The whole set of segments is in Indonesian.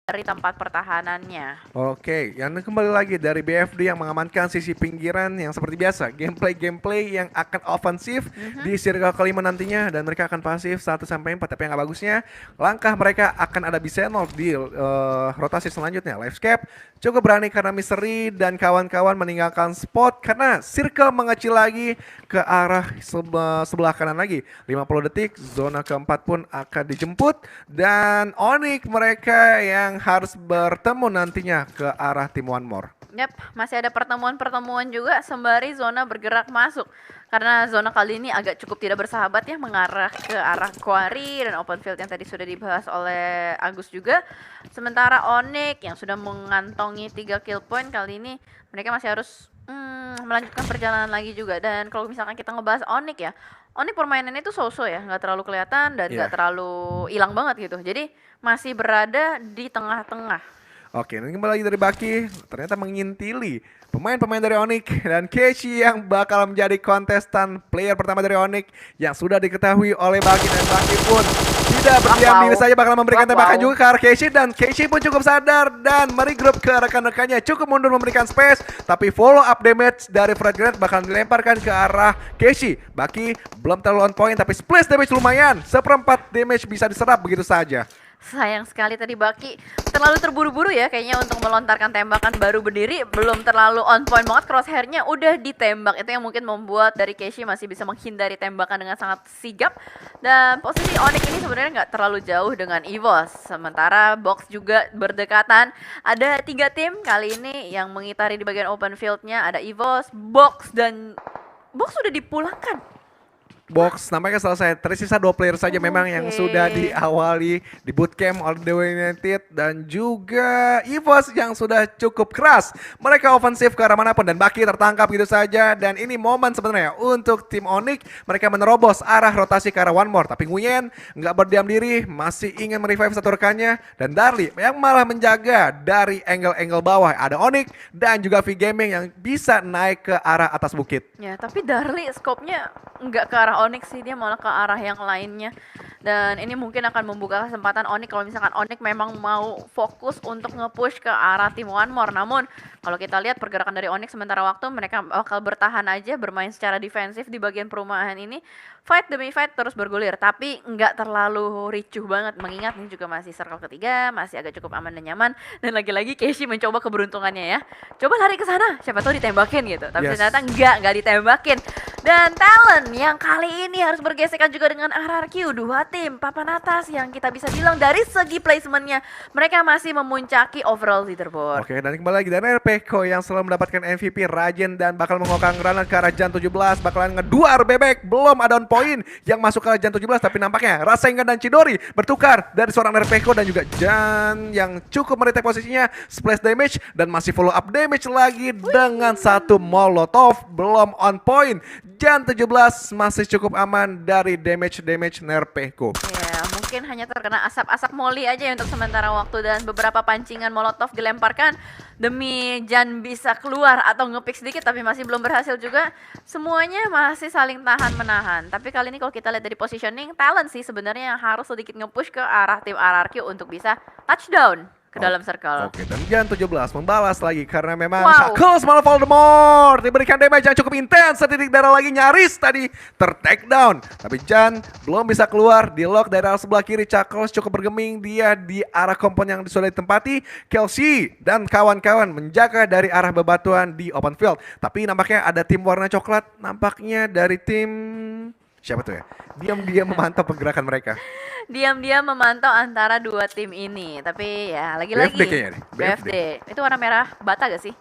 dari tempat pertahanannya. Oke, yang kembali lagi dari BFD yang mengamankan sisi pinggiran yang seperti biasa, gameplay yang akan ofensif di circle kelima nantinya, dan mereka akan pasif 1-4. Tapi yang gak bagusnya, langkah mereka akan ada Bisenol di rotasi selanjutnya. Livescape cukup berani karena Misteri dan kawan-kawan meninggalkan spot karena circle mengecil lagi ke arah sebelah kanan lagi. 50 detik, zona keempat pun akan dijemput, dan Onyx mereka yang harus bertemu nantinya ke arah tim One More. Yap, masih ada pertemuan-pertemuan juga sembari zona bergerak masuk. Karena zona kali ini agak cukup tidak bersahabat ya, mengarah ke arah Quarry dan open field yang tadi sudah dibahas oleh Agus juga. Sementara Onyx yang sudah mengantongi 3 kill point, kali ini mereka masih harus melanjutkan perjalanan lagi juga. Dan kalau misalkan kita ngebahas Onyx ya, Onyx permainannya itu so-so ya, nggak terlalu kelihatan dan nggak terlalu hilang banget gitu. Jadi masih berada di tengah-tengah. Oke, nanti kembali lagi dari Baki, ternyata mengintili pemain-pemain dari Onyx dan Keshi yang bakal menjadi kontestan player pertama dari Onyx yang sudah diketahui oleh Baki, dan Baki pun tidak berdiam diri saja, bakal memberikan tembakan juga ke arah Keshi, dan Keshi pun cukup sadar dan meregroup ke rekan-rekannya, cukup mundur memberikan space, tapi follow up damage dari Frag Grenade bakal dilemparkan ke arah Keshi. Baki belum terlalu on point, tapi splash damage lumayan, 1/4 damage bisa diserap begitu saja. Sayang sekali tadi Baki terlalu terburu-buru ya kayaknya untuk melontarkan tembakan, baru berdiri, belum terlalu on point banget, crosshairnya udah ditembak. Itu yang mungkin membuat dari Keshi masih bisa menghindari tembakan dengan sangat sigap. Dan posisi Onyx ini sebenarnya nggak terlalu jauh dengan EVOS. Sementara Box juga berdekatan. Ada 3 tim kali ini yang mengitari di bagian open fieldnya. Ada EVOS, Box, dan Box sudah dipulangkan. Box nampaknya selesai, tersisa 2 player saja memang yang sudah diawali di bootcamp oleh Dewa United, dan juga EVOS yang sudah cukup keras. Mereka ofensif ke arah manapun dan Baki tertangkap gitu saja, dan ini momen sebenarnya untuk tim Onyx. Mereka menerobos arah rotasi ke arah One More, tapi Nguyen nggak berdiam diri, masih ingin merevive satu rekannya, dan Darli yang malah menjaga dari angle-angle bawah. Ada Onyx dan juga V Gaming yang bisa naik ke arah atas bukit. Ya, tapi Darli scope-nya nggak ke arah Onyx sih, dia malah ke arah yang lainnya. Dan ini mungkin akan membuka kesempatan Onyx kalau misalkan Onyx memang mau fokus untuk nge-push ke arah tim One More. Namun kalau kita lihat pergerakan dari Onyx sementara waktu, mereka bakal bertahan aja, bermain secara defensif di bagian perumahan ini. Fight demi fight terus bergulir, tapi nggak terlalu ricuh banget. Mengingat ini juga masih circle ketiga, masih agak cukup aman dan nyaman. Dan lagi-lagi Keshi mencoba keberuntungannya ya. Coba lari ke sana, siapa tahu ditembakin gitu. Tapi ternyata nggak ditembakin. Dan Talent yang kali ini harus bergesekan juga dengan RRQ. 2 tim papan atas yang kita bisa bilang dari segi placementnya mereka masih memuncaki overall leaderboard. Oke, dan kembali lagi dari RPK yang selalu mendapatkan MVP Rajen dan bakal mengokang granat ke arah Jan 17, bakalan ngeduar bebek, belum ada on point yang masuk ke arah Jan 17, tapi nampaknya Rasengan dan Chidori bertukar dari seorang RPK dan juga Jan yang cukup meretake posisinya, splash damage dan masih follow up damage lagi dengan satu molotov, belum on point. Jan 17 masih cukup aman dari damage Nerpeko. Ya, mungkin hanya terkena asap-asap moli aja ya untuk sementara waktu, dan beberapa pancingan molotov dilemparkan demi Jan bisa keluar atau ngepick sedikit, tapi masih belum berhasil juga. Semuanya masih saling tahan-menahan. Tapi kali ini kalau kita lihat dari positioning, Talent sih sebenarnya yang harus sedikit nge-push ke arah tim RRQ untuk bisa touchdown ke dalam circle. Oke, dan Jan 17 membalas lagi karena memang Shackles malah Voldemort diberikan damage yang cukup intens, setitik darah lagi nyaris tadi ter-takedown. Tapi Jan belum bisa keluar, di lock dari arah sebelah kiri. Shackles cukup bergeming, dia di arah kompon yang sudah ditempati. Kelsey dan kawan-kawan menjaga dari arah bebatuan di open field. Tapi nampaknya ada tim warna coklat, nampaknya dari tim siapa tuh ya? Diam-diam memantau pergerakan mereka. Diam-diam memantau antara 2 tim ini. Tapi ya lagi-lagi BFD kayaknya nih. BFD. Itu warna merah bata gak sih?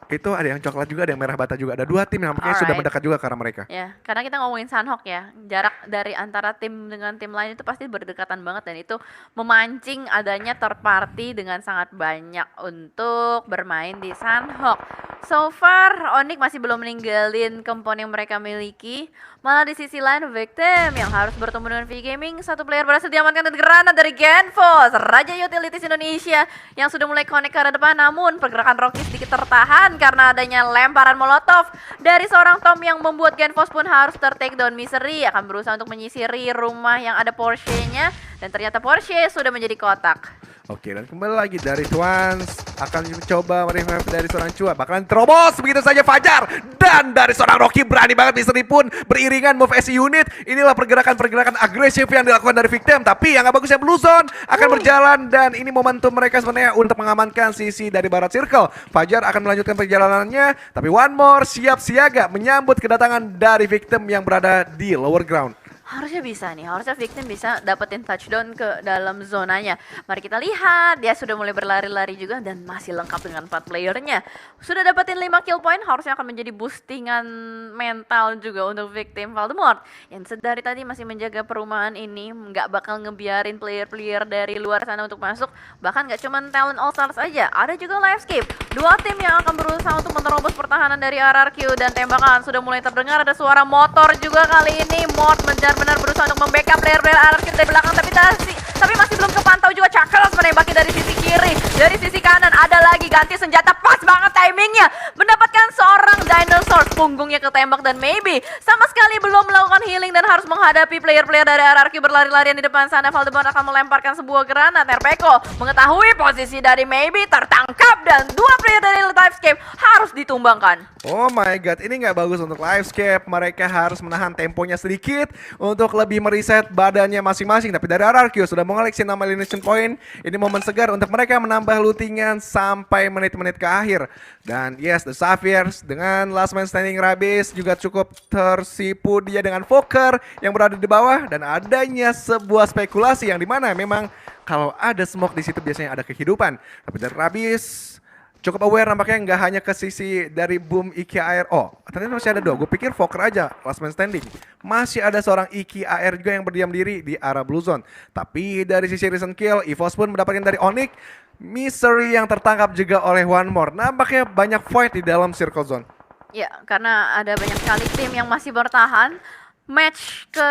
Itu ada yang coklat juga, ada yang merah bata juga. Ada 2 tim yang nampaknya sudah mendekat juga ke arah mereka. Ya, karena kita ngomongin Sunhawk ya, jarak dari antara tim dengan tim lain itu pasti berdekatan banget, dan itu memancing adanya third party dengan sangat banyak untuk bermain di Sunhawk. So far, Onyx masih belum meninggalin kompon yang mereka miliki. Malah di sisi lain, Victim yang harus bertemu dengan V Gaming. Satu player berhasil diamankan dan granat dari Genfos, Raja Utilities Indonesia yang sudah mulai connect ke arah depan. Namun pergerakan Rocky sedikit tertahan karena adanya lemparan molotov dari seorang Tom yang membuat Genfos pun harus ter-takedown. Misery akan berusaha untuk menyisiri rumah yang ada Porsche-nya, dan ternyata Porsche sudah menjadi kotak. Oke, dan kembali lagi dari Twans akan mencoba revive dari seorang Chua. Bakalan terobos begitu saja Fajar. Dan dari seorang Rocky berani banget Misteri pun beriringan move SC unit. Inilah pergerakan-pergerakan agresif yang dilakukan dari Victim. Tapi yang gak bagusnya Blue Zone akan berjalan. Dan ini momentum mereka sebenarnya untuk mengamankan sisi dari Barat Circle. Fajar akan melanjutkan perjalanannya. Tapi One More siap siaga menyambut kedatangan dari Victim yang berada di lower ground. Harusnya bisa nih, harusnya Victim bisa dapetin touchdown ke dalam zonanya. Mari kita lihat, dia sudah mulai berlari-lari juga dan masih lengkap dengan 4 playernya. Sudah dapetin 5 kill point, harusnya akan menjadi boostingan mental juga untuk Victim Voldemort. Yang dari tadi masih menjaga perumahan ini, nggak bakal ngebiarin player-player dari luar sana untuk masuk. Bahkan nggak cuma talent all stars aja, ada juga Livescape. Dua tim yang akan berusaha untuk menerobos pertahanan dari RRQ dan tembakan sudah mulai terdengar. Ada suara motor juga kali ini. Mort benar-benar berusaha untuk membackup player-player RRQ dari belakang, tapi masih belum kepantau juga. Chuckles menembaki dari sisi kiri, dari sisi kanan ada lagi ganti senjata, pas banget timingnya mendapatkan seorang dinosaur, punggungnya ketembak dan maybe sama sekali belum melakukan healing dan harus menghadapi player-player dari RRQ berlari-larian di depan sana. Voldemort akan melemparkan sebuah granat. Terpeko mengetahui posisi dari maybe tertangkap dan dua player dari Livescape harus ditumbangkan. Oh my god, ini nggak bagus untuk Livescape. Mereka harus menahan temponya sedikit untuk lebih mereset badannya masing-masing. Tapi dari RRQ sudah mengoleksi 6 elimination point. Ini momen segar untuk mereka menambah lootingan sampai menit-menit ke akhir. Dan yes, The Sapphires dengan last man standing Rabis juga cukup tersipu dia dengan Fokker yang berada di bawah. Dan adanya sebuah spekulasi yang dimana memang kalau ada smoke di situ biasanya ada kehidupan. Tapi dari Rabis cukup aware nampaknya nggak hanya ke sisi dari boom Iki AR. Oh, ternyata masih ada dua. Gue pikir Fokker aja last man standing. Masih ada seorang Iki AR juga yang berdiam diri di arah Blue Zone. Tapi dari sisi recent kill, EVOS pun mendapatkan dari Onyx. Misery yang tertangkap juga oleh One More. Nampaknya banyak fight di dalam circle zone. Ya, karena ada banyak sekali tim yang masih bertahan. Match ke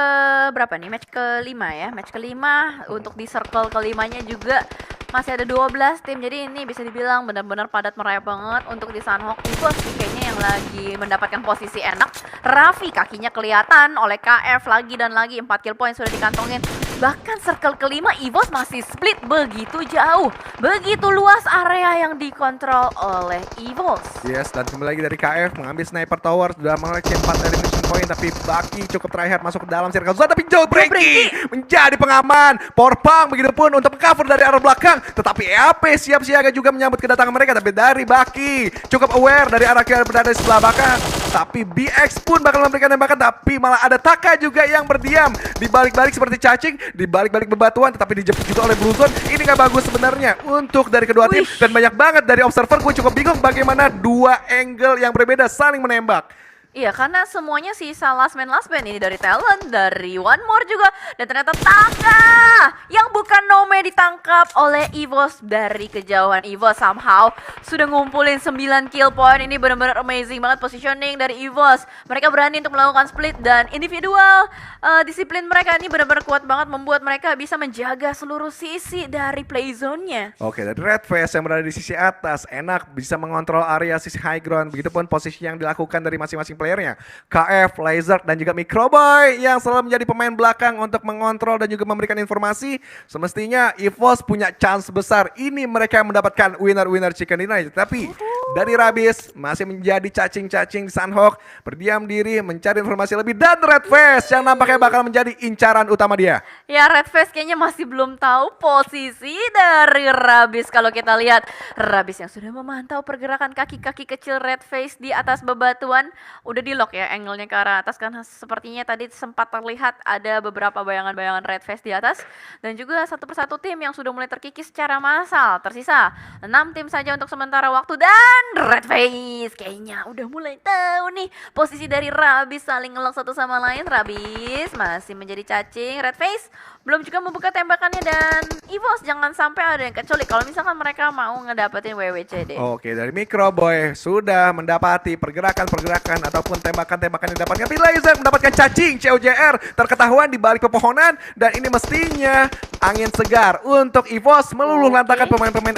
berapa nih? Match kelima ya. Match kelima untuk di circle kelimanya juga masih ada 12 tim. Jadi ini bisa dibilang benar-benar padat merayap banget untuk di Sunhawk. Evos kayaknya yang lagi mendapatkan posisi enak. Raffi kakinya kelihatan oleh KF lagi dan lagi, 4 kill point sudah dikantongin. Bahkan circle kelima Evos masih split begitu jauh. Begitu luas area yang dikontrol oleh Evos. Yes, dan kembali lagi dari KF mengambil sniper tower, sudah mengoleksi 4 elimination point. Tapi Baki cukup tryhard masuk ke dalam circle zone. Tapi Joe Breaky menjadi pengaman. Porpang begitu pun untuk cover dari arah belakang. Tetapi EAP siap siaga juga menyambut kedatangan mereka. Tapi dari Baki cukup aware dari arah yang berada di sebelah belakang. Tapi BX pun bakal memberikan tembakan. Tapi malah ada Taka juga yang berdiam di balik-balik seperti cacing, di balik-balik bebatuan. Tetapi dijemput juga oleh Blue Zone. Ini gak bagus sebenarnya untuk dari kedua tim. Dan banyak banget dari observer. Gue cukup bingung bagaimana dua angle yang berbeda saling menembak. Iya, karena semuanya sisa last man ini dari talent, dari One More juga. Dan ternyata Taka yang bukan Nome ditangkap oleh Evos dari kejauhan. Evos somehow sudah ngumpulin 9 kill point. Ini benar-benar amazing banget positioning dari Evos. Mereka berani untuk melakukan split dan individual disiplin mereka ini benar-benar kuat banget, membuat mereka bisa menjaga seluruh sisi dari play zone-nya. Oke, dari Red Face yang berada di sisi atas enak bisa mengontrol area sisi high ground. Begitupun posisi yang dilakukan dari masing-masing playernya. KF, Laser, dan juga Microboy yang selalu menjadi pemain belakang untuk mengontrol dan juga memberikan informasi. Semestinya EVOS punya chance besar. Ini mereka yang mendapatkan winner chicken dinner. Tapi dari Rabis masih menjadi cacing-cacing di Sunhawk, berdiam diri mencari informasi lebih. Dan Red Face yang nampaknya bakal menjadi incaran utama dia. Ya, Red Face kayaknya masih belum tahu posisi dari Rabis. Kalau kita lihat Rabis yang sudah memantau pergerakan kaki-kaki kecil Red Face di atas bebatuan, udah di lock ya angle-nya ke arah atas, karena sepertinya tadi sempat terlihat ada beberapa bayangan-bayangan Red Face di atas. Dan juga satu persatu tim yang sudah mulai terkikis secara massal. Tersisa 6 tim saja untuk sementara waktu. Dan Red Face kayaknya udah mulai tahu nih posisi dari Rabis, saling ngelok satu sama lain. Rabis masih menjadi cacing, Red Face belum juga membuka tembakannya. Dan EVOS jangan sampai ada yang kecuali kalau misalkan mereka mau ngedapetin WWCD. Oke, dari Microboy sudah mendapati pergerakan-pergerakan ataupun tembakan-tembakan yang didapatkan. Tapi Laser mendapatkan cacing COJR terketahuan di balik pepohonan. Dan ini mestinya angin segar untuk EVOS meluluh lantakan Oke. pemain-pemain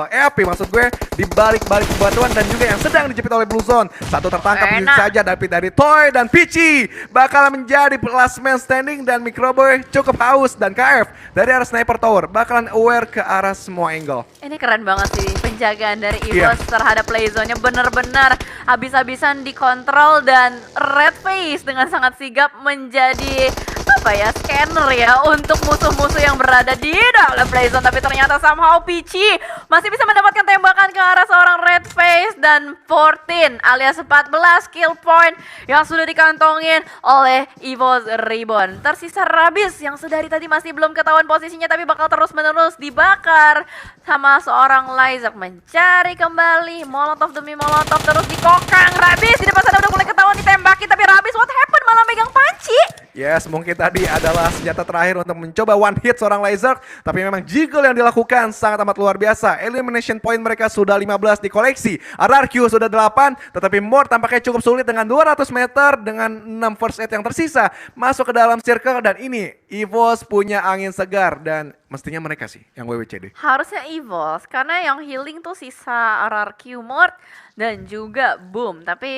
EAP maksud gue di balik-balik batuan dan juga yang sedang dijepit oleh Blue Zone. Satu tertangkap begitu Enak. saja dari Toy dan Peachy bakal menjadi last man standing dan Microboy cukup haus dan KF dari arah Sniper Tower bakalan aware ke arah semua angle. Ini keren banget sih penjagaan dari Iya. EVOS terhadap playzone-nya bener-bener habis-habisan dikontrol dan Red Face dengan sangat sigap menjadi apa ya, scanner ya untuk musuh-musuh yang berada di dalam playzone. Tapi ternyata somehow Peachy masih bisa mendapatkan tembakan ke arah seorang Red Face dan 14 alias 14 kill point yang sudah dikantongin oleh EVOS Ribbon. Tersisa Rabis yang sedari tadi masih belum ketahuan posisinya tapi bakal terus-menerus dibakar sama seorang Lyzak. Mencari kembali Molotov demi Molotov terus dikokang. Rabis di depan sana udah mulai ketahuan ditembaki tapi Rabis what happened malah megang panci. Yes, mungkin tadi adalah senjata terakhir untuk mencoba one hit seorang Lyzark. Tapi memang jiggle yang dilakukan sangat amat luar biasa. Elimination point mereka sudah 15 di koleksi. RRQ sudah 8, tetapi Mort tampaknya cukup sulit dengan 200 meter dengan 6 first aid yang tersisa. Masuk ke dalam circle dan ini EVOS punya angin segar dan mestinya mereka sih yang WWCD. Harusnya EVOS karena yang healing tuh sisa RRQ Mort dan juga Boom. Tapi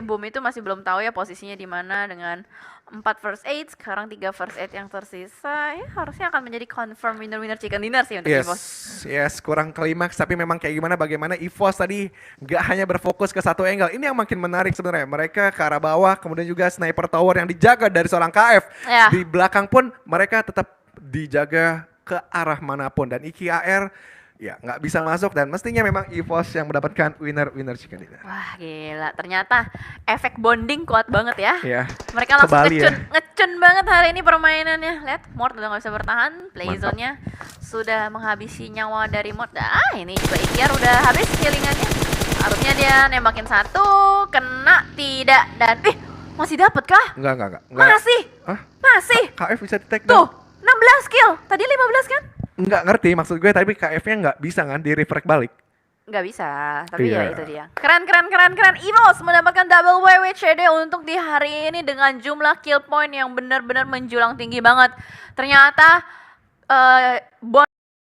Boom itu masih belum tahu ya posisinya di mana dengan 4 first aid, sekarang 3 first aid yang tersisa. Ya harusnya akan menjadi confirm winner chicken dinner sih untuk EVOS. Yes, kurang klimaks tapi memang kayak bagaimana EVOS tadi gak hanya berfokus ke satu angle. Ini yang makin menarik sebenarnya. Mereka ke arah bawah, kemudian juga sniper tower yang dijaga dari seorang KF. Ya. Di belakang pun mereka tetap dijaga ke arah manapun dan IKAR ya nggak bisa masuk dan mestinya memang EVOS yang mendapatkan winner chicken dinner. Wah gila, ternyata efek bonding kuat banget ya. Ya. Mereka langsung Kebali ya. ngecun banget hari ini permainannya. Lihat, Mort udah gak bisa bertahan. Playzone-nya sudah menghabisi nyawa dari Mort. Ah, ini juga Ikiar udah habis healingannya. Harusnya dia nembakin satu, kena tidak dan masih dapet kah? Enggak. Masih. Ah, Masih. KF bisa di take Tuh, down. 16 kill. Tadi 15 kan? Nggak ngerti maksud gue tapi KF-nya nggak bisa kan di refrag balik. Nggak bisa, tapi Iya. ya itu dia. Keren. EVOS mendapatkan double WWCD untuk di hari ini dengan jumlah kill point yang benar-benar menjulang tinggi banget. Ternyata